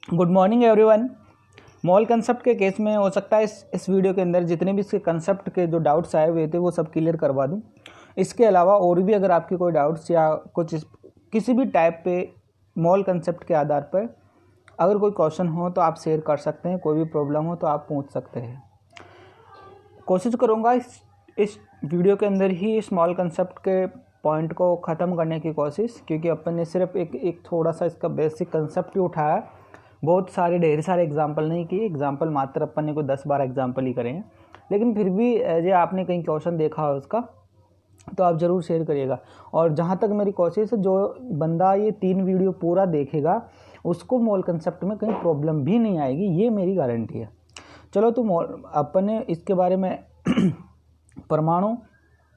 Good morning everyone. Mall concept के case में हो सकता है इस वीडियो के अंदर जितने भी इसके कंसेप्ट के जो डाउट्स आए हुए थे वो सब क्लियर करवा दूं। इसके अलावा और भी अगर आपके कोई डाउट्स या कुछ किसी भी टाइप पे मॉल कंसेप्ट के आधार पर अगर कोई क्वेश्चन हो तो आप शेयर कर सकते हैं, कोई भी प्रॉब्लम हो तो आप पूछ सकते हैं। कोशिश करूँगा इस वीडियो के अंदर ही स्मॉल कंसेप्ट के पॉइंट को ख़त्म करने की कोशिश, क्योंकि अपन ने सिर्फ एक थोड़ा सा इसका बेसिक कंसेप्ट ही उठाया, बहुत सारे ढेर सारे एग्जाम्पल नहीं किए। एग्जाम्पल मात्र अपन ने कोई 10-12 एग्जाम्पल ही करे हैं, लेकिन फिर भी जो आपने कहीं क्वेश्चन देखा हो उसका तो आप ज़रूर शेयर करिएगा। और जहाँ तक मेरी कोशिश है, जो बंदा ये 3 वीडियो पूरा देखेगा उसको मॉल कंसेप्ट में कहीं प्रॉब्लम भी नहीं आएगी, ये मेरी गारंटी है। चलो तो अपन ने इसके बारे में परमाणु,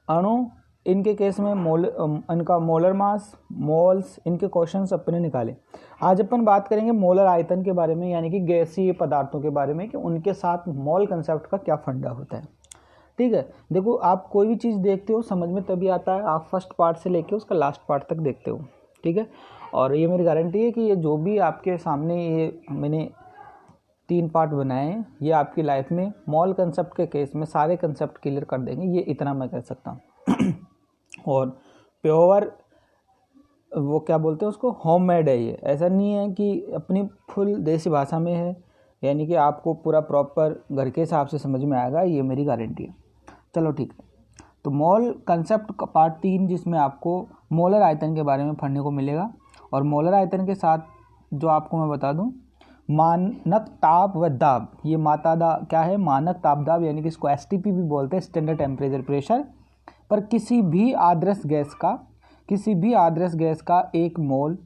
अणु, इनके केस में इनका मोलर मास, मोल्स, इनके क्वेश्चंस अपने निकाले। आज अपन बात करेंगे मोलर आयतन के बारे में, यानी कि गैसीय पदार्थों के बारे में कि उनके साथ मॉल कंसेप्ट का क्या फंडा होता है। ठीक है, देखो आप कोई भी चीज़ देखते हो समझ में तभी आता है आप फर्स्ट पार्ट से लेके उसका लास्ट पार्ट तक देखते हो। ठीक है, और ये मेरी गारंटी है कि ये जो भी आपके सामने ये मैंने 3 पार्ट बनाए हैं ये आपकी लाइफ में मॉल कंसेप्ट के केस में सारे कंसेप्ट क्लियर कर देंगे, ये इतना मैं कह सकता हूँ। और प्योर वो क्या बोलते हैं उसको, होममेड है ये, ऐसा नहीं है कि अपनी फुल देसी भाषा में है, यानी कि आपको पूरा प्रॉपर घर के हिसाब से समझ में आएगा, ये मेरी गारंटी है। चलो ठीक है, तो मॉल कंसेप्ट का पार्ट 3 जिसमें आपको मोलर आयतन के बारे में पढ़ने को मिलेगा। और मोलर आयतन के साथ जो आपको मैं बता दूं, मानक ताप व दाब, ये क्या है, मानक ताप दाब, यानी कि इसको STP भी बोलते हैं, स्टैंडर्ड टेम्परेचर प्रेशर, पर किसी भी आदर्श गैस का 1 मोल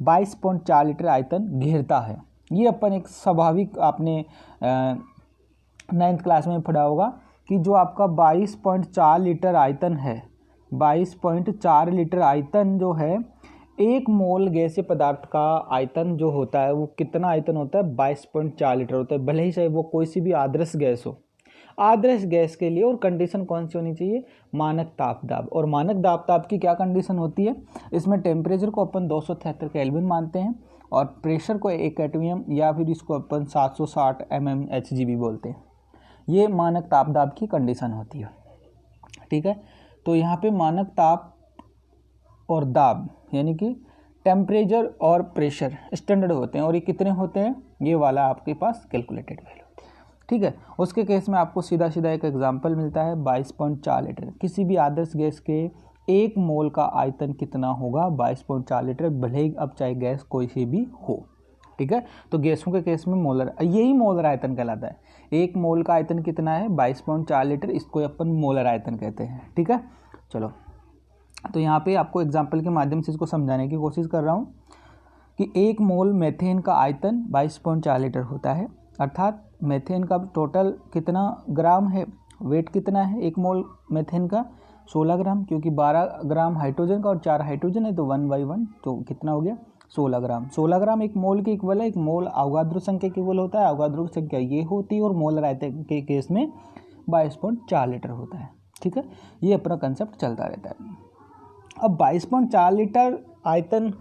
22.4 लीटर आयतन घेरता है। ये अपन एक स्वाभाविक आपने 9th क्लास में पढ़ा होगा कि जो आपका 22.4 लीटर आयतन है, 22.4 लीटर आयतन जो है, 1 मोल गैसीय पदार्थ का आयतन जो होता है वो कितना आयतन होता है, 22.4 लीटर होता है, भले ही चाहे वो कोई सी भी आदर्श गैस हो। आदर्श गैस के लिए और कंडीशन कौन सी होनी चाहिए, मानक ताप दाब। और मानक ताप की क्या कंडीशन होती है, इसमें टेम्परेचर को अपन 273 केल्विन मानते हैं और प्रेशर को 1 एटम या फिर इसको अपन 760 mmHg भी बोलते हैं। ये मानक ताप दाब की कंडीशन होती है। ठीक है, तो यहाँ पे मानक ताप और दाब यानी कि टेम्परेचर और प्रेशर स्टैंडर्ड होते हैं, और ये कितने होते हैं, ये वाला आपके पास कैलकुलेटेड वैल्यू। ठीक है, उसके केस में आपको सीधा एक एग्जांपल मिलता है, 22.4 लीटर। किसी भी आदर्श गैस के 1 मोल का आयतन कितना होगा, 22.4 लीटर, भले ही अब चाहे गैस कोई सी भी हो। ठीक है, तो गैसों के केस में यही मोलर आयतन कहलाता है। 1 मोल का आयतन कितना है, 22.4 लीटर, इसको अपन मोलर आयतन कहते हैं। ठीक है, चलो तो यहाँ पे आपको एग्जाम्पल के माध्यम से इसको समझाने की कोशिश कर रहा हूँ कि 1 मोल मीथेन का आयतन 22.4 लीटर होता है, अर्थात मीथेन का टोटल कितना ग्राम है, वेट कितना है 1 मोल मीथेन का, 16 ग्राम, क्योंकि 12 ग्राम हाइड्रोजन का और 4 हाइड्रोजन है तो 1/1, तो कितना हो गया 16 ग्राम। 16 ग्राम 1 मोल के इक्वल है। 1 मोल अवगाद्रो संख्या के इक्वल होता है, अवगाद्रो संख्या ये होती है, और मोलर आयतन के केस में 22.4 लीटर होता है। ठीक है, ये अपना कंसेप्ट चलता रहता है। अब 22.4 लीटर आयतन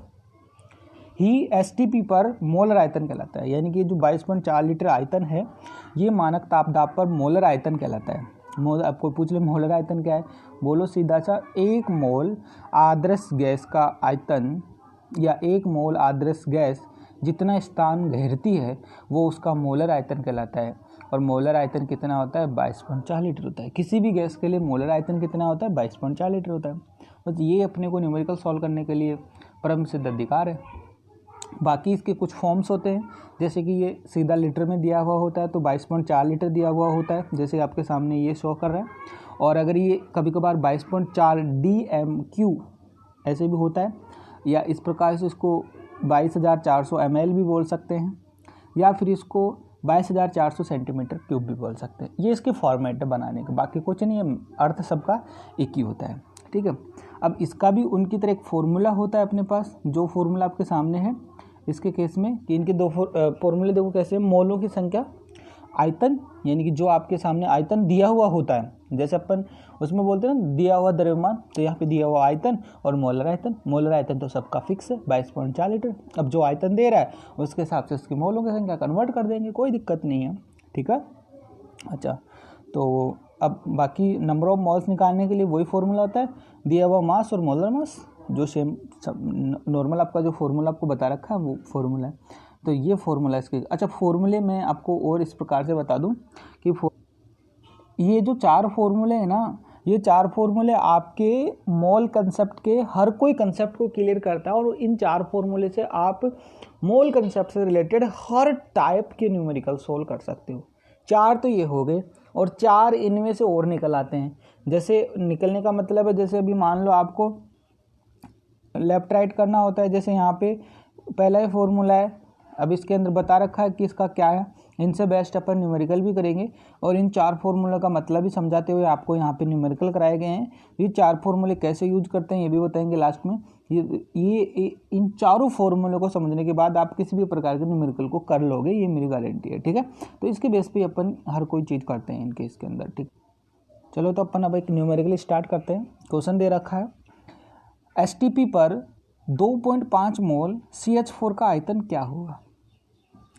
ही STP पर मोलर आयतन कहलाता है, यानी कि जो 22.4 लीटर आयतन है ये मानक ताप दाब पर मोलर आयतन कहलाता है। आपको पूछ ले मोलर आयतन क्या है, बोलो सीधा सा, 1 मोल आदर्श गैस का आयतन या 1 मोल आदर्श गैस जितना स्थान घेरती है वो उसका मोलर आयतन कहलाता है। और मोलर आयतन कितना होता है, 22.4 लीटर होता है। किसी भी गैस के लिए मोलर आयतन कितना होता है, 22.4 लीटर होता है। बस ये अपने को न्यूमेरिकल सॉल्व करने के लिए परम सिद्ध अधिकार है। बाकी इसके कुछ फॉर्म्स होते हैं, जैसे कि ये सीधा लीटर में दिया हुआ होता है तो 22.4 लीटर दिया हुआ होता है, जैसे आपके सामने ये शो कर रहा है। और अगर ये कभी कभार 22.4 DMQ ऐसे भी होता है, या इस प्रकार से इसको 22,400 ml भी बोल सकते हैं, या फिर इसको 22,400 सेंटीमीटर क्यूब भी बोल सकते हैं। ये इसके फॉर्मेट बनाने के, बाकी कुछ नहीं है, अर्थ सबका एक ही होता है। ठीक है, अब इसका भी उनकी तरह एक फॉर्मूला होता है अपने पास, जो फॉर्मूला आपके सामने है इसके केस में, कि इनके 2 फॉर्मूले देखो कैसे, मोलों की संख्या आयतन यानी कि जो आपके सामने आयतन दिया हुआ होता है, जैसे अपन उसमें बोलते हैं ना दिया हुआ द्रव्यमान, तो यहाँ पे दिया हुआ आयतन और मोलर आयतन तो सबका फिक्स है 22.4 लीटर। अब जो आयतन दे रहा है उसके हिसाब से उसकी मोलों की संख्या कन्वर्ट कर देंगे, कोई दिक्कत नहीं है, ठीक है। अच्छा, तो अब बाकी नंबर ऑफ मॉल्स निकालने के लिए वही फॉर्मूला होता है, दिया हुआ मास और मोलर मास, जो सेम नॉर्मल आपका जो फॉर्मूला आपको बता रखा है वो फॉर्मूला है। तो ये फॉर्मूला इसके। अच्छा, फॉर्मूले में आपको और इस प्रकार से बता दूं कि ये जो 4 फॉर्मूले हैं ना, ये 4 फॉर्मूले आपके मोल कंसेप्ट के हर कोई कंसेप्ट को क्लियर करता है, और इन 4 फॉर्मूले से आप मोल कंसेप्ट से रिलेटेड हर टाइप के न्यूमेरिकल सोल्व कर सकते हो। 4 तो ये हो गए, और 4 इनमें से और निकल आते हैं। जैसे निकलने का मतलब है, जैसे अभी मान लो आपको लेफ्ट राइट करना होता है, जैसे यहाँ पे पहला ही फॉर्मूला है, अब इसके अंदर बता रखा है कि इसका क्या है, इनसे बेस्ट अपन न्यूमेरिकल भी करेंगे, और इन 4 फॉर्मूला का मतलब भी समझाते हुए आपको यहाँ पे न्यूमेरिकल कराए गए हैं। ये 4 फॉर्मूले कैसे यूज करते हैं ये भी बताएंगे लास्ट में। ये इन चारों फॉर्मूलों को समझने के बाद आप किसी भी प्रकार के न्यूमेरिकल को कर लोगे, ये मेरी गारंटी है, ठीक है। तो इसके बेस पे अपन हर कोई चीज़ करते हैं इनके इसके अंदर, ठीक। चलो तो अपन अब एक न्यूमेरिकल स्टार्ट करते हैं। क्वेश्चन दे रखा है, एसटीपी पर 2.5 मोल CH4 का आयतन क्या होगा।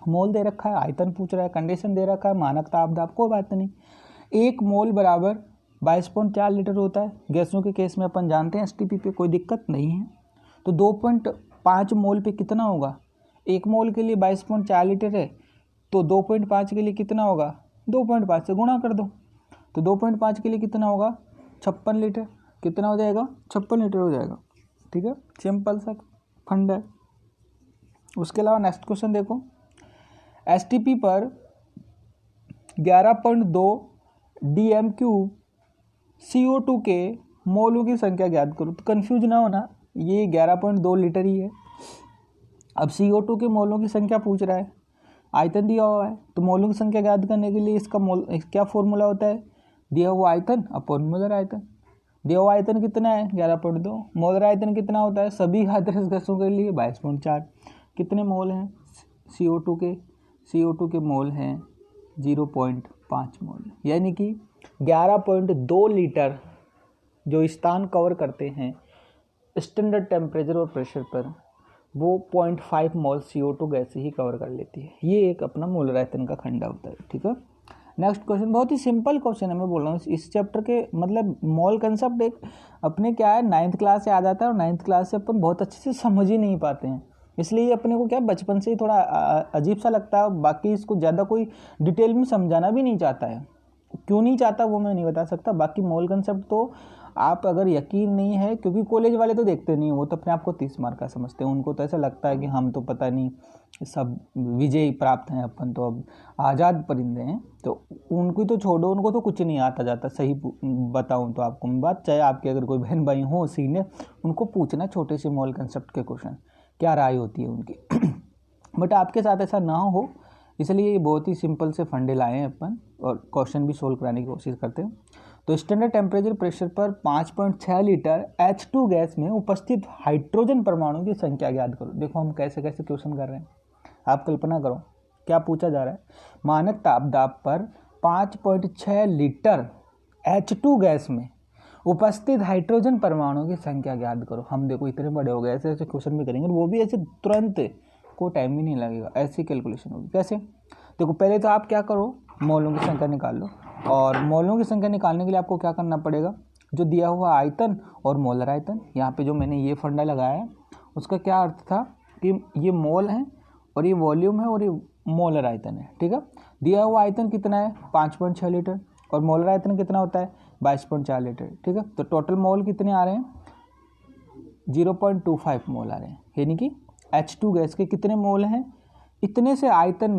मोल दे रखा है, आयतन पूछ रहा है, कंडीशन दे रखा है, मानक ताप दाब, कोई बात नहीं। 1 मोल बराबर 22.4 लीटर होता है। गैसों के केस में अपन जानते हैं एसटीपी पे कोई दिक्कत नहीं है। तो 2.5 मोल पे कितना होगा, 1 मोल के लिए 22.4 लीटर है, तो 2.5 के लिए कितना होगा, 2.5 से गुणा कर दो। तो 2.5 के लिए कितना होगा, 56 लीटर। कितना हो जाएगा, 56 लीटर हो जाएगा, ठीक है। सिंपल सा फंड है। उसके अलावा नेक्स्ट क्वेश्चन देखो, एसटीपी पर 11.2 dm³ CO2 के मोलों की संख्या ज्ञात करो। तो कंफ्यूज ना होना, ये 11.2 लीटर ही है। अब CO2 के मोलों की संख्या पूछ रहा है, आयतन दिया हुआ है, तो मोलों की संख्या ज्ञात करने के लिए इसका मोल क्या फॉर्मूला होता है, दिया हुआ आयतन अपॉन मोलर आयतन। दिया हुआ आयतन कितना है 11.2, मोलर आयतन कितना होता है सभी हाइड्रोजन गैसों के लिए 22.4। कितने मोल हैं CO2 के मोल हैं 0.5 मोल, यानी कि 11.2 लीटर जो स्थान कवर करते हैं स्टैंडर्ड टेम्परेचर और प्रेशर पर, वो 0.5 मोल CO2 गैस ही कवर कर लेती है। ये एक अपना मोलर आयतन का खंडा होता है, ठीक है। नेक्स्ट क्वेश्चन बहुत ही सिंपल क्वेश्चन है, मैं बोल रहा हूँ इस चैप्टर के मतलब मोल कंसेप्ट एक अपने क्या है 9th क्लास से आ जाता है, और 9th क्लास से अपन बहुत अच्छे से समझ ही नहीं पाते हैं, इसलिए अपने को क्या बचपन से ही थोड़ा अजीब सा लगता है। बाकी इसको ज़्यादा कोई डिटेल में समझाना भी नहीं चाहता है, क्यों नहीं चाहता वो मैं नहीं बता सकता। बाकी मोल कंसेप्ट तो आप अगर यकीन नहीं है, क्योंकि कॉलेज वाले तो देखते नहीं, वो तो अपने आप को 30 मार्क का समझते हैं, उनको तो ऐसा लगता है कि हम तो पता नहीं सब विजय प्राप्त हैं, अपन तो अब आज़ाद परिंदे हैं, तो उनको तो छोड़ो, उनको तो कुछ नहीं आता जाता। सही बताऊं तो आपको मैं बात, चाहे आपके अगर कोई बहन भाई हो सीनियर, उनको पूछना छोटे से मोल कंसेप्ट के क्वेश्चन क्या राय होती है उनकी बट आपके साथ ऐसा ना हो, इसलिए ये बहुत ही सिंपल से फंडे लाए हैं अपन, और क्वेश्चन भी सोल्व कराने की कोशिश करते हैं। तो स्टैंडर्ड टेम्परेचर प्रेशर पर 5.6 लीटर H2 गैस में उपस्थित हाइड्रोजन परमाणु की संख्या ज्ञात करो। देखो हम कैसे कैसे क्वेश्चन कर रहे हैं, आप कल्पना करो क्या पूछा जा रहा है। मानक ताप दाब पर 5.6 लीटर H2 गैस में उपस्थित हाइड्रोजन परमाणु की संख्या ज्ञात करो। हम देखो इतने बड़े हो गए, ऐसे ऐसे क्वेश्चन भी करेंगे, वो भी ऐसे तुरंत, कोई टाइम भी नहीं लगेगा, ऐसी कैलकुलेशन होगी। कैसे, देखो पहले तो आप क्या करो, मोलों की संख्या निकाल लो, और मोलों की संख्या निकालने के लिए आपको क्या करना पड़ेगा, जो दिया हुआ आयतन और मोलर आयतन, यहाँ पे जो मैंने ये फंडा लगाया है उसका क्या अर्थ था कि ये मोल है और ये वॉल्यूम है और ये मोलर आयतन है, ठीक है। दिया हुआ आयतन कितना है 5.6 लीटर, और मोलर आयतन कितना होता है 22.4 लीटर, ठीक है। तो टोटल मोल कितने आ रहे हैं 0.25 मोल आ रहे हैं, यानी कि H2 गैस के कितने मोल हैं, इतने से आयतन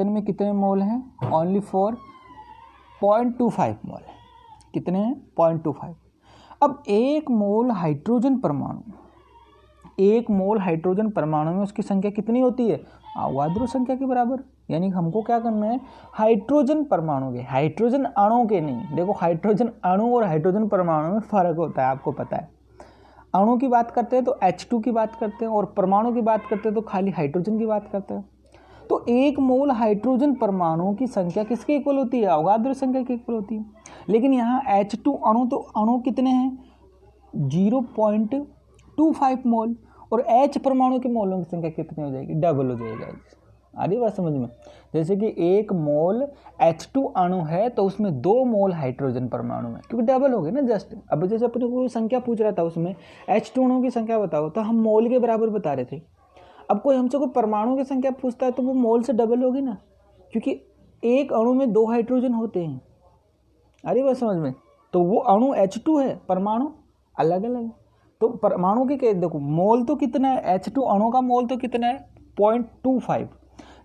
में कितने मोल हैं, ओनली फॉर 0.25 मोल है। कितने हैं 0.25। अब एक मोल हाइड्रोजन परमाणु में उसकी संख्या कितनी होती है, अवोगाद्रो संख्या के बराबर। यानी हमको क्या करना है, हाइड्रोजन परमाणु के, हाइड्रोजन अणु के नहीं। देखो हाइड्रोजन अणु और हाइड्रोजन परमाणु में फर्क होता है, आपको पता है। अणु की बात करते हैं तो H2 की बात करते हैं, और परमाणु की बात करते हैं तो खाली हाइड्रोजन की बात करते हैं। तो एक मोल हाइड्रोजन परमाणुओं की संख्या किसके इक्वल होती है? अवोगाद्रो संख्या के इक्वल होती है। लेकिन यहाँ H2 अणु, तो अणु कितने हैं? 0.25 मोल, और H परमाणु के मोलों की संख्या कितनी हो जाएगी? डबल हो जाएगा। आ रही बात समझ में? जैसे कि एक मोल H2 अणु है तो उसमें 2 मोल हाइड्रोजन परमाणु है, क्योंकि डबल हो गए ना जस्ट। अब जैसे अपने को संख्या पूछ रहा था, उसमें H2 अणु की संख्या बताओ, तो हम मोल के बराबर बता रहे थे। अब कोई हमसे कोई परमाणु की संख्या पूछता है तो वो मोल से डबल होगी ना, क्योंकि एक अणु में 2 हाइड्रोजन होते हैं। अरे बात समझ में? तो वो अणु H2 है, परमाणु अलग अलग है। तो परमाणु के देखो मोल तो कितना है, H2 अणु का मोल तो कितना है? 0.25,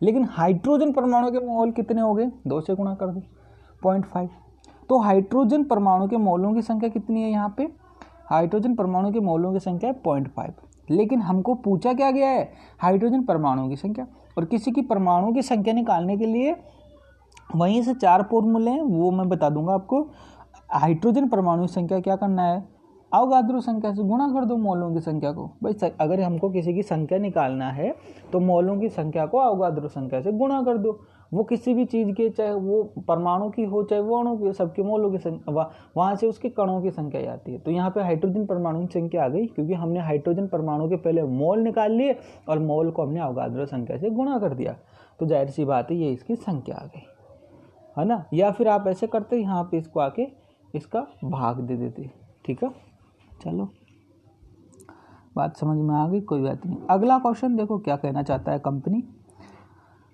लेकिन हाइड्रोजन परमाणु के मोल कितने हो गए? 2 से गुणा कर दो, 0.5। तो हाइड्रोजन परमाणु के मोलों की संख्या कितनी है? यहाँ पे हाइड्रोजन परमाणु के मोलों की संख्या है 0.5, लेकिन हमको पूछा क्या गया है? हाइड्रोजन परमाणुओं की संख्या। और किसी की परमाणु की संख्या निकालने के लिए वहीं से 4 फॉर्मूले हैं, वो मैं बता दूंगा आपको। हाइड्रोजन परमाणु की संख्या क्या करना है? अवोगाद्रो संख्या से गुणा कर दो मोलों की संख्या को। भाई अगर हमको किसी की संख्या निकालना है तो मोलों की संख्या को अवोगाद्रो संख्या से गुणा कर दो। वो किसी भी चीज़ के, चाहे वो परमाणु की हो चाहे वो अणु की, सबके मोलों की संख्या, वहाँ से उसके कणों की संख्या आती है। तो यहाँ पे हाइड्रोजन परमाणु की संख्या आ गई, क्योंकि हमने हाइड्रोजन परमाणु के पहले मोल निकाल लिए और मोल को हमने अवोगाद्रो संख्या से गुणा कर दिया। तो जाहिर सी बात है ये इसकी संख्या आ गई, है ना। या फिर आप ऐसे करते, यहाँ पे इसको आके इसका भाग दे देते। ठीक है, चलो बात समझ में आ गई, कोई बात नहीं। अगला क्वेश्चन देखो क्या कहना चाहता है कंपनी।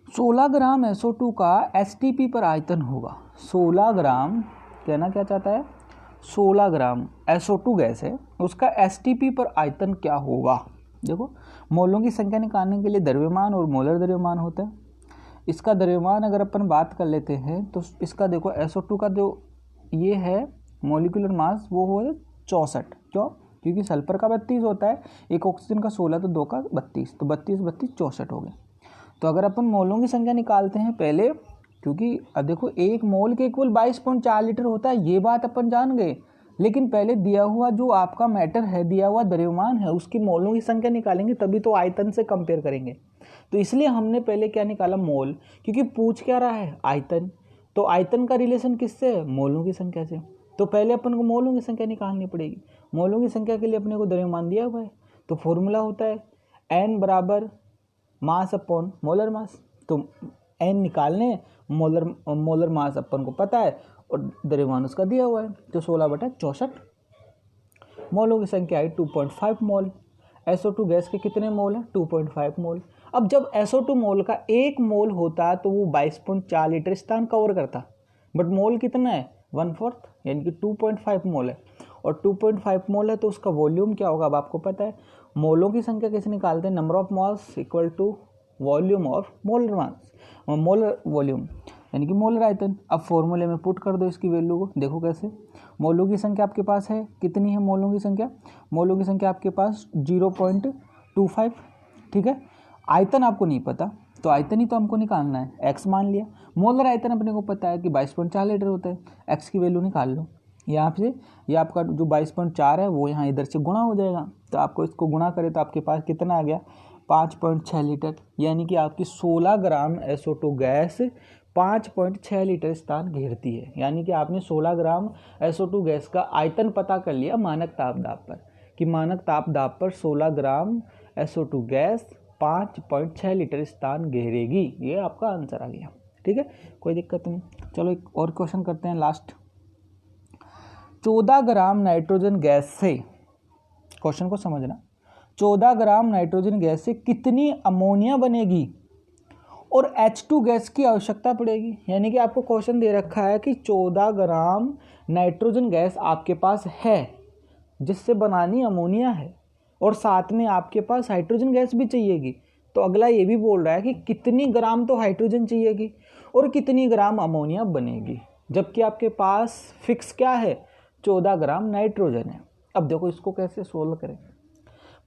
16 ग्राम SO2 का STP पर आयतन होगा। 16 ग्राम कहना क्या चाहता है? 16 ग्राम SO2 गैस है, उसका STP पर आयतन क्या होगा? देखो मोलों की संख्या निकालने के लिए द्रव्यमान और मोलर द्रव्यमान होता है। इसका द्रव्यमान अगर अपन बात कर लेते हैं तो इसका देखो SO2 का जो ये है मॉलिक्यूलर मास वो हो 64। क्यों? क्योंकि सल्फर का 32 होता है, एक ऑक्सीजन का 16, तो 2 का 32, तो 32 32 64 हो गए। तो अगर अपन मोलों की संख्या निकालते हैं पहले, क्योंकि देखो एक मोल के इक्वल 22.4 लीटर होता है, ये बात अपन जान गए। लेकिन पहले दिया हुआ जो आपका मैटर है, दिया हुआ द्रव्यमान है, उसकी मोलों की संख्या निकालेंगे, तभी तो आयतन से कंपेयर करेंगे। तो इसलिए हमने पहले क्या निकाला? मोल, क्योंकि पूछ क्या रहा है? आयतन। तो आयतन का रिलेशन किससे है? मोलों की संख्या से। तो पहले अपन को मोलों की संख्या निकालनी पड़ेगी। मोलों की संख्या के लिए अपने को द्रव्यमान दिया हुआ है, तो फॉर्मूला होता है N बराबर मास अपॉन मोलर मास। तो N निकालने, मोलर मास अपन को पता है और द्रव्यमान उसका दिया हुआ है, तो 16/64। मोलों की संख्या है 2.5 मोल। SO2 गैस के कितने मोल हैं? 2.5 मोल। अब जब SO2 मोल का 1 मोल होता तो वो 22.4 लीटर स्थान कवर करता, बट मोल कितना है? 1/4, यानी कि 2.5 मोल है। और 2.5 मोल है तो उसका वॉल्यूम क्या होगा? अब आपको पता है। मोलों की संख्या कैसे निकालते हैं? Number of mass equal to volume of molar mass, molar volume यानी कि मोलर आयतन। अब फॉर्मूले में पुट कर दो इसकी वैल्यू को। देखो कैसे। मोलों की संख्या आपके पास है, कितनी है मोलों की संख्या? मोलों की संख्या आपके पास 0.25। ठीक है, आयतन आपको नहीं पता, तो आयतन ही तो हमको निकालना है, x मान लिया। मोलर आयतन अपने को पता है कि 22.4 लीटर होता है, x की वैल्यू निकाल लो। यहाँ से ये आपका जो 22.4 है वो यहाँ इधर से गुणा हो जाएगा, तो आपको इसको गुणा करें तो आपके पास कितना आ गया? 5.6 लीटर। यानी कि आपकी 16 ग्राम SO2 गैस 5.6 लीटर स्थान घेरती है। यानी कि आपने 16 ग्राम SO2 गैस का आयतन पता कर लिया मानक ताप दाब पर, कि मानक ताप दाब पर 16 ग्राम SO2 गैस 5.6 लीटर स्थान घेरेगी। ये आपका आंसर आ गया। ठीक है, कोई दिक्कत नहीं। चलो एक और क्वेश्चन करते हैं लास्ट। 14 ग्राम नाइट्रोजन गैस से, क्वेश्चन को समझना, 14 ग्राम नाइट्रोजन गैस से कितनी अमोनिया बनेगी और H2 गैस की आवश्यकता पड़ेगी? यानी कि आपको क्वेश्चन दे रखा है कि 14 ग्राम नाइट्रोजन गैस आपके पास है जिससे बनानी अमोनिया है, और साथ में आपके पास हाइड्रोजन गैस भी चाहिएगी। तो अगला ये भी बोल रहा है कि कितनी ग्राम तो हाइड्रोजन चाहिएगी और कितनी ग्राम अमोनिया बनेगी, जबकि आपके पास फिक्स क्या है? 14 ग्राम नाइट्रोजन है। अब देखो इसको कैसे सोल्व करें।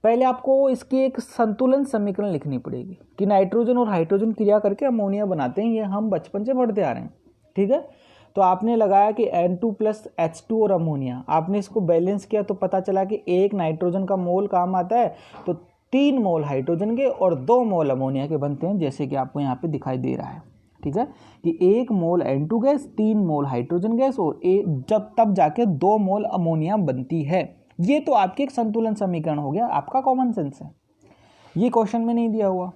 पहले आपको इसकी एक संतुलन समीकरण लिखनी पड़ेगी कि नाइट्रोजन और हाइड्रोजन क्रिया करके अमोनिया बनाते हैं, ये हम बचपन से पढ़ते आ रहे हैं। ठीक है, तो आपने लगाया कि N2 + H2 और अमोनिया, आपने इसको बैलेंस किया तो पता चला कि एक नाइट्रोजन का मोल काम आता है तो 3 मोल हाइड्रोजन के और 2 मोल अमोनिया के बनते हैं, जैसे कि आपको यहाँ पे दिखाई दे रहा है। ठीक है, कि 1 मोल N2 गैस, 3 मोल हाइड्रोजन गैस और जब तब जाके 2 मोल अमोनिया बनती है। ये तो आपके एक संतुलन समीकरण हो गया, आपका कॉमन सेंस है। ये क्वेश्चन में नहीं दिया हुआ।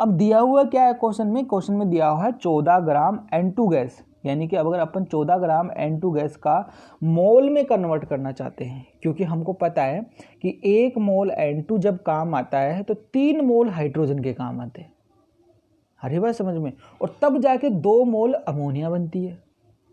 अब दिया हुआ क्या है क्वेश्चन में दिया हुआ है 14 ग्राम N2 गैस, यानी कि अगर अपन 14 ग्राम N2 गैस का मोल में कन्वर्ट करना चाहते हैं, क्योंकि हमको पता है कि 1 मोल N2 जब काम आता है तो 3 मोल हाइड्रोजन के काम आते हैं। हरी बात समझ में, और तब जाके 2 मोल अमोनिया बनती है।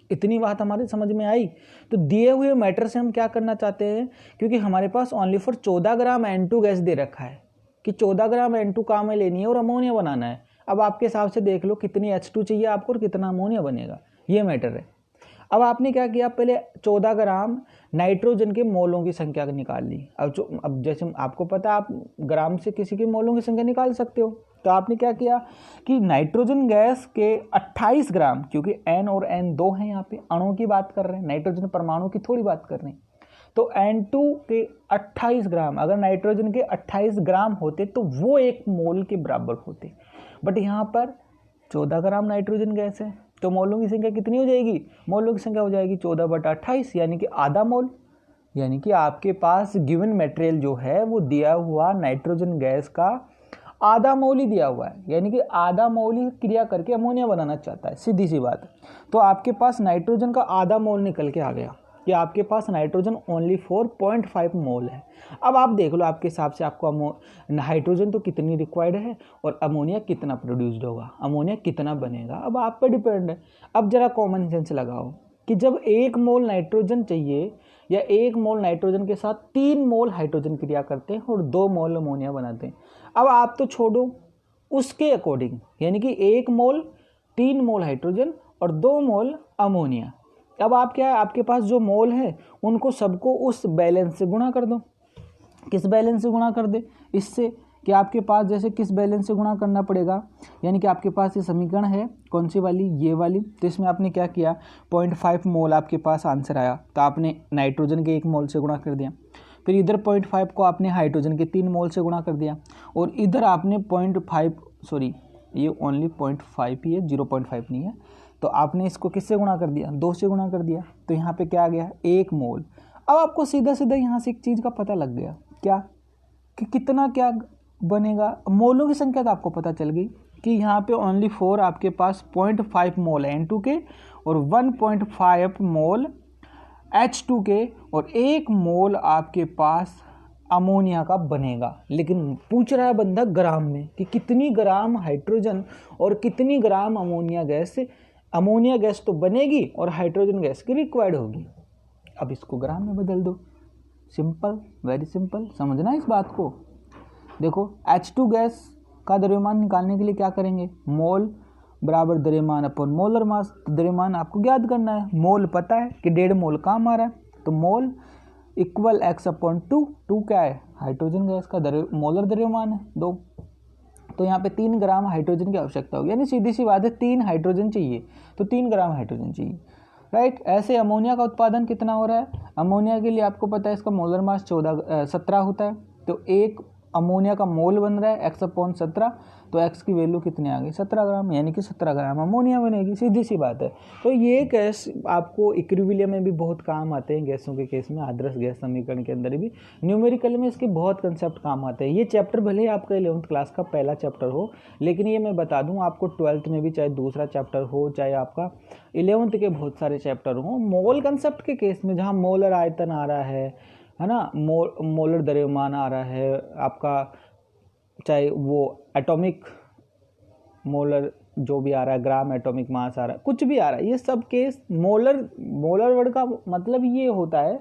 इतनी बात हमारे समझ में आई। तो दिए हुए मैटर से हम क्या करना चाहते हैं, क्योंकि हमारे पास only for 14 gram N2 gas दे रखा है कि 14 ग्राम N2 काम में लेनी है और अमोनिया बनाना है। अब आपके हिसाब से देख लो कितनी H2 चाहिए आपको और कितना अमोनिया बनेगा, ये मैटर है। अब आपने क्या किया, पहले 14 ग्राम नाइट्रोजन के मोलों की संख्या निकाल ली। अब जैसे आपको पता है आप ग्राम से किसी की मोलों की संख्या निकाल सकते हो, तो आपने क्या किया कि नाइट्रोजन गैस के 28 ग्राम, क्योंकि N और N 2 हैं, यहाँ पे अणुओं की बात कर रहे हैं, नाइट्रोजन परमाणु की थोड़ी बात कर रहे हैं। तो N2 के 28 ग्राम, अगर नाइट्रोजन के 28 ग्राम होते तो वो 1 मोल के बराबर होते, बट यहाँ पर 14 ग्राम नाइट्रोजन गैस है, तो मोलों की संख्या कितनी हो जाएगी, मोलों की संख्या हो जाएगी 14/28, यानी कि आधा मोल। यानी कि आपके पास गिवन मटेरियल जो है वो दिया हुआ नाइट्रोजन गैस का आधा मोल ही दिया हुआ है, यानी कि आधा मोल ही क्रिया करके अमोनिया बनाना चाहता है, सीधी सी बात। तो आपके पास नाइट्रोजन का आधा मोल निकल के आ गया कि आपके पास नाइट्रोजन ओनली 4.5 मोल है। अब आप देख लो आपके हिसाब से आपको हाइड्रोजन तो कितनी रिक्वायर्ड है और अमोनिया कितना प्रोड्यूस्ड होगा, अमोनिया कितना बनेगा, अब आप पर डिपेंड है। अब जरा कॉमन सेंस लगाओ कि जब 1 मोल नाइट्रोजन चाहिए या 1 मोल नाइट्रोजन के साथ 3 मोल हाइड्रोजन क्रिया करते हैं और 2 मोल अमोनिया बनाते हैं। अब आप तो छोड़ो उसके अकॉर्डिंग, यानी कि 1 मोल 3 मोल हाइड्रोजन और 2 मोल अमोनिया। अब आप क्या है, आपके पास जो मोल है उनको सबको उस बैलेंस से गुणा कर दो। किस बैलेंस से गुणा कर दे, इससे कि आपके पास जैसे किस बैलेंस से गुणा करना पड़ेगा, यानी कि आपके पास ये समीकरण है कौन सी वाली, ये वाली। तो इसमें आपने क्या किया, 0.5 मोल आपके पास आंसर आया, तो आपने नाइट्रोजन के 1 मोल से गुणा कर दिया। फिर इधर 0.5 को आपने हाइड्रोजन के 3 मोल से गुणा कर दिया, और इधर आपने 0.5 सॉरी ये ओनली 0.5 ही है, 0.5 नहीं है, तो आपने इसको किससे गुणा कर दिया, 2 से गुणा कर दिया। तो यहाँ पे क्या आ गया, 1 मोल। अब आपको सीधा सीधा यहाँ से एक चीज़ का पता लग गया, क्या कि कितना क्या बनेगा, मोलों की संख्या तो आपको पता चल गई कि यहाँ पे ओनली 4 आपके पास 0.5 मोल N2 के और 1.5 मोल H2 के और 1 मोल आपके पास अमोनिया का बनेगा। लेकिन पूछ रहा है बंदा ग्राम में कि कितनी ग्राम हाइड्रोजन और कितनी ग्राम अमोनिया गैस से, अमोनिया गैस तो बनेगी और हाइड्रोजन गैस की रिक्वायर्ड होगी। अब इसको ग्राम में बदल दो, सिंपल, वेरी सिंपल, समझना इस बात को। देखो H2 गैस का द्रव्यमान निकालने के लिए क्या करेंगे, मोल बराबर द्रव्यमान अपन मोलर मास। तो द्रव्यमान आपको ज्ञात करना है, मोल पता है कि 1.5 मोल काम आ रहा है, तो मोल इक्वल x/2। 2 क्या है, हाइड्रोजन गैस का मोलर द्रव्यमान है 2, तो यहाँ पे 3 ग्राम हाइड्रोजन की आवश्यकता होगी, यानी सीधी सी बात है 3 हाइड्रोजन चाहिए, तो 3 ग्राम हाइड्रोजन चाहिए, राइट। ऐसे अमोनिया का उत्पादन कितना हो रहा है, अमोनिया के लिए आपको पता है इसका मोलर मास 17 होता है, तो 1 अमोनिया का मोल बन रहा है x/17, तो x की वैल्यू कितनी आ गई, 17 ग्राम, यानी कि 17 ग्राम अमोनिया बनेगी, सीधी सी बात है। तो ये गैस आपको इक्विलिब्रियम में भी बहुत काम आते हैं, गैसों के केस में, आदर्श गैस समीकरण के अंदर भी, न्यूमेरिकल में इसके बहुत कंसेप्ट काम आते हैं। ये चैप्टर भले ही आपका 11th क्लास का पहला चैप्टर हो, लेकिन ये मैं बता दूँ आपको 12th में भी चाहे दूसरा चैप्टर हो, चाहे आपका 11th के बहुत सारे चैप्टर हो, मोल कंसेप्ट के केस में जहाँ मोलर आयतन आ रहा है ना, मोलर द्रव्यमान आ रहा है आपका, चाहे वो एटॉमिक मोलर जो भी आ रहा है, ग्राम एटॉमिक मास आ रहा है, कुछ भी आ रहा है, ये सब केस मोलर वर्ड का मतलब ये होता है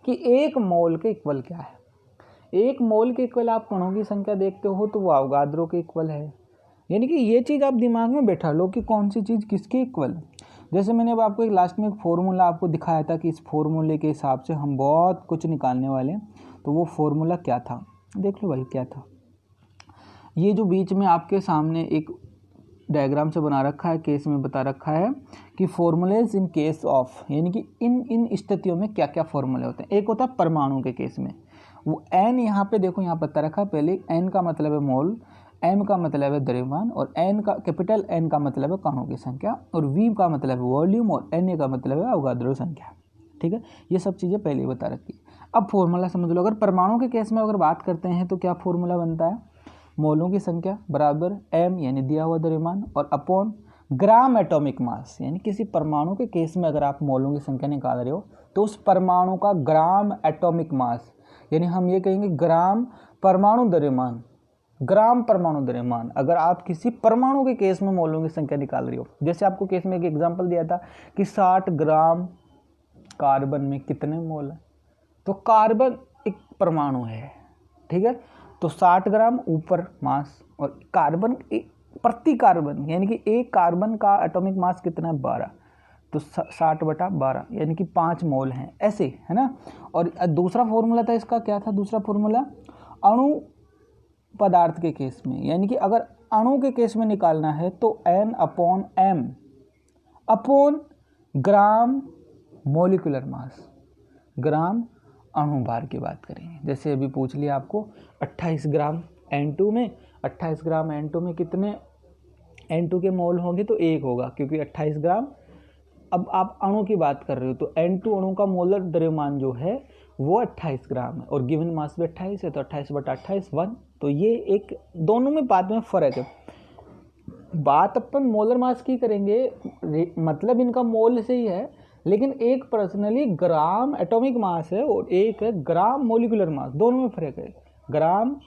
कि 1 मोल के इक्वल क्या है। 1 मोल के इक्वल आप कणों की संख्या देखते हो तो वो अवोगाद्रो के इक्वल है, यानी कि ये चीज़ आप दिमाग में बैठा लो कि कौन सी चीज़ किसके इक्वल। जैसे मैंने अब आपको एक लास्ट में एक फॉर्मूला आपको दिखाया था कि इस फॉर्मूले के हिसाब से हम बहुत कुछ निकालने वाले हैं, तो वो फॉर्मूला क्या था, देख लो भाई क्या था। ये जो बीच में आपके सामने एक डायग्राम से बना रखा है, केस में बता रखा है कि फॉर्मूलेज इन केस ऑफ, यानी कि इन स्थितियों में क्या क्या फॉर्मूले होते हैं। एक होता है परमाणु के केस में, वो एन यहाँ पे देखो, यहाँ पता रखा पहले, एन का मतलब है मोल, एम का मतलब है द्रव्यमान, और एन का कैपिटल एन का मतलब है कणों की संख्या, और वी का मतलब है वॉल्यूम, और एन ए का मतलब है अवगाद्रो संख्या। ठीक है, ये सब चीज़ें पहले ही बता रखी। अब फॉर्मूला समझ लो। अगर परमाणु के केस में अगर बात करते हैं तो क्या फॉर्मूला बनता है, मोलों की संख्या बराबर एम यानी दिया हुआ द्रव्यमान और अपॉन ग्राम एटॉमिक मास, यानी किसी परमाणु के केस में अगर आप मोलों की संख्या निकाल रहे हो तो उस परमाणु का ग्राम एटॉमिक मास, यानी हम ये कहेंगे ग्राम परमाणु द्रव्यमान, ग्राम परमाणु द्रव्यमान। अगर आप किसी परमाणु के केस में मोलों की संख्या निकाल रही हो, जैसे आपको केस में एक एग्जांपल दिया था कि 60 ग्राम कार्बन में कितने मोल है, तो कार्बन एक परमाणु है, ठीक है, तो 60 ग्राम ऊपर मास, और कार्बन प्रति कार्बन यानी कि एक कार्बन का एटॉमिक मास कितना है 12, तो 60/12 यानी कि 5 मोल हैं, ऐसे है ना। और दूसरा फॉर्मूला था इसका, क्या था दूसरा फॉर्मूला, अणु पदार्थ के केस में, यानी कि अगर अणु के केस में निकालना है तो N/M upon gram molecular mass, ग्राम अणु भार की बात करें। जैसे अभी पूछ लिया आपको 28 ग्राम N2 में, 28 ग्राम N2 में कितने N2 के मोल होंगे, तो 1 होगा, क्योंकि 28 ग्राम, अब आप अणु की बात कर रहे हो तो N2 अणु का मोलर द्रव्यमान जो है वो 28 ग्राम है, और गिवन मास भी 28 है, तो 28/28 1। तो ये एक दोनों में बात में फ़र्क है। बात अपन मोलर मास की करेंगे, मतलब इनका मोल से ही है, लेकिन एक पर्सनली ग्राम एटॉमिक मास है और एक है ग्राम मोलिकुलर मास, दोनों में फ़र्क है। ग्राम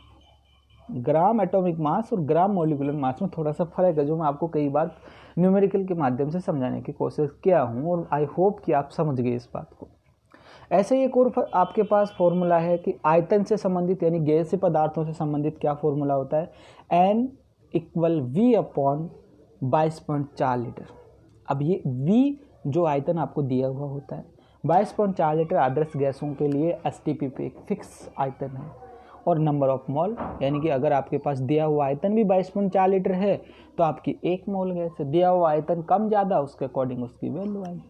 एटॉमिक मास और ग्राम मोलिकुलर मास में थोड़ा सा फर्क है, जो मैं आपको कई बार न्यूमेरिकल के माध्यम से समझाने की कोशिश किया हूँ, और आई होप कि आप समझ गए इस बात को। ऐसे ही एक और आपके पास फॉर्मूला है कि आयतन से संबंधित, यानी गैसीय पदार्थों से संबंधित क्या फॉर्मूला होता है, N = V/22.4 लीटर। अब ये V जो आयतन आपको दिया हुआ होता है, 22.4 लीटर आदर्श गैसों के लिए STP पे एक फिक्स आयतन है, और नंबर ऑफ मोल, यानी कि अगर आपके पास दिया हुआ आयतन भी 22.4 लीटर है तो आपकी 1 मोल गैस है, दिया हुआ आयतन कम ज़्यादा उसके अकॉर्डिंग उसकी वैल्यू आएगी।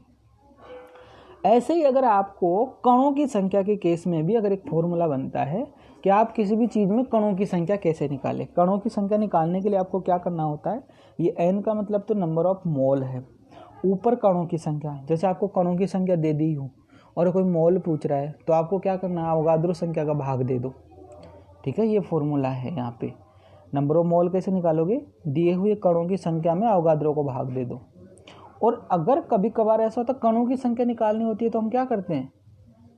ऐसे ही अगर आपको कणों की संख्या के केस में भी अगर एक फॉर्मूला बनता है कि आप किसी भी चीज़ में कणों की संख्या कैसे निकालें। कणों की संख्या निकालने के लिए आपको क्या करना होता है, ये N का मतलब तो नंबर ऑफ मोल है, ऊपर कणों की संख्या, जैसे आपको कणों की संख्या दे दी हो और कोई मोल पूछ रहा है तो आपको क्या करना है, अवगाद्रो संख्या का भाग दे दो, ठीक है, ये फॉर्मूला है। यहाँ पे नंबर ऑफ मोल कैसे निकालोगे, दिए हुए कणों की संख्या में अवगाद्रो को भाग दे दो। और अगर कभी कभार ऐसा होता है कणों की संख्या निकालनी होती है तो हम क्या करते हैं,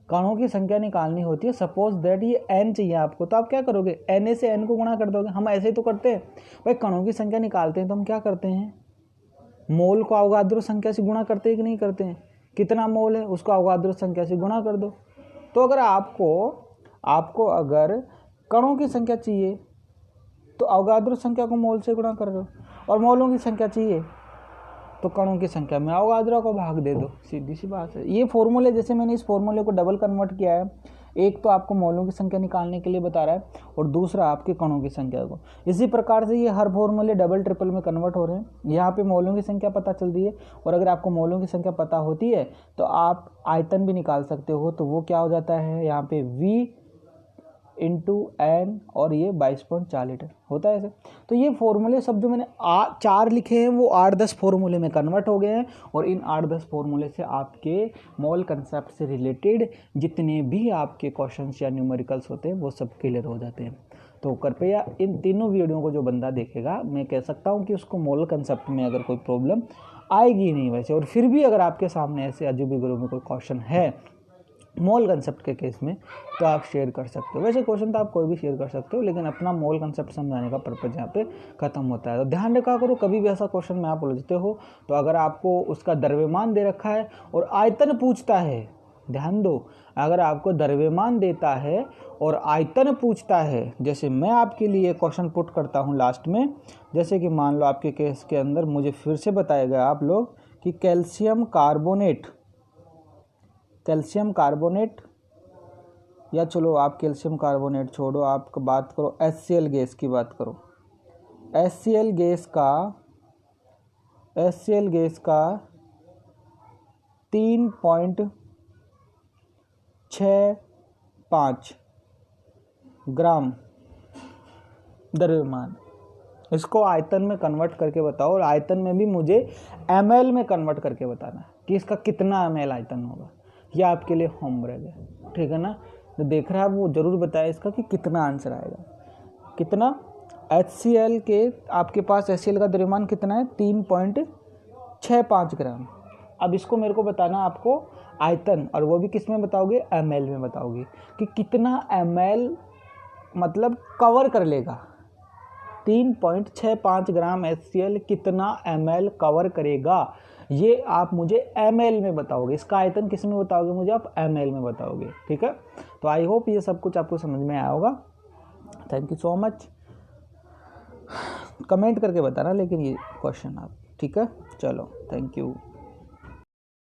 कणों की संख्या निकालनी होती है, सपोज दैट ये n चाहिए आपको, तो आप क्या करोगे, Na से n को गुणा कर दोगे। हम ऐसे ही तो करते हैं भाई, कणों की संख्या निकालते हैं तो हम क्या करते हैं, मोल को अवगाद्रो संख्या से गुणा करते हैं कि नहीं करते हैं, कितना मोल है उसको अवगाद्रो संख्या से गुणा कर दो। तो अगर आपको अगर कणों की संख्या चाहिए तो अवगाद्रो संख्या को मोल से गुणा कर दो, और मोलों की संख्या चाहिए तो कणों की संख्या में अवगाद्रो को भाग दे दो, सीधी सी बात है। ये फॉर्मूले, जैसे मैंने इस फॉर्मूले को डबल कन्वर्ट किया है, एक तो आपको मोलों की संख्या निकालने के लिए बता रहा है और दूसरा आपके कणों की संख्या को। इसी प्रकार से ये हर फॉर्मूले डबल ट्रिपल में कन्वर्ट हो रहे हैं। यहाँ पे मोलों की संख्या पता चल रही है, और अगर आपको मोलों की संख्या पता होती है तो आप आयतन भी निकाल सकते हो, तो वो क्या हो जाता है यहाँ पे V × N, और ये 22.4 लीटर होता है ऐसे। तो ये फॉर्मूले सब जो मैंने 4 लिखे हैं वो 8-10 फॉर्मूले में कन्वर्ट हो गए हैं, और इन 8-10 फॉर्मूले से आपके मोल कंसेप्ट से रिलेटेड जितने भी आपके क्वेश्चंस या न्यूमेरिकल्स होते हैं वो सब क्लियर हो जाते हैं। तो कृपया इन तीनों वीडियो को जो बंदा देखेगा, मैं कह सकता हूँ कि उसको मोल कंसेप्ट में अगर कोई प्रॉब्लम आएगी नहीं वैसे, और फिर भी अगर आपके सामने ऐसे अजूबी गुरु में कोई क्वेश्चन है मोल कंसेप्ट के केस में तो आप शेयर कर सकते हो। वैसे क्वेश्चन तो आप कोई भी शेयर कर सकते हो, लेकिन अपना मोल कंसेप्ट समझाने का पर्पज यहाँ पे खत्म होता है। तो ध्यान रखा करो, कभी भी ऐसा क्वेश्चन में आप उलझते हो तो अगर आपको उसका द्रव्यमान दे रखा है और आयतन पूछता है, ध्यान दो, अगर आपको द्रव्यमान देता है और आयतन पूछता है, जैसे मैं आपके लिए क्वेश्चन पुट करता हूँ लास्ट में, जैसे कि मान लो आपके केस के अंदर मुझे फिर से बताएगा आप लोग कि कैल्शियम कार्बोनेट, या चलो आप कैल्शियम कार्बोनेट छोड़ो, आप बात करो HCl गैस की बात करो। HCl गैस का 3.65 ग्राम द्रव्यमान, इसको आयतन में कन्वर्ट करके बताओ, और आयतन में भी मुझे ml में कन्वर्ट करके बताना है कि इसका कितना ml आयतन होगा। ये आपके लिए होमवर्क है, ठीक है ना। तो देख रहा है वो जरूर बताए इसका कि कितना आंसर आएगा। कितना HCl के आपके पास HCl का द्रव्यमान कितना है 3.65 ग्राम। अब इसको मेरे को बताना आपको आयतन, और वो भी किस में बताओगे, ml में बताओगे कि कितना ml मतलब कवर कर लेगा। 3.65 ग्राम HCl कितना ml कवर करेगा, ये आप मुझे ml में बताओगे। इसका आयतन किस में बताओगे मुझे, आप ml में बताओगे, ठीक है। तो आई होप ये सब कुछ आपको समझ में आया होगा। Thank you so much. Comment करके बताना लेकिन ये क्वेश्चन आप, ठीक है। चलो थैंक यू।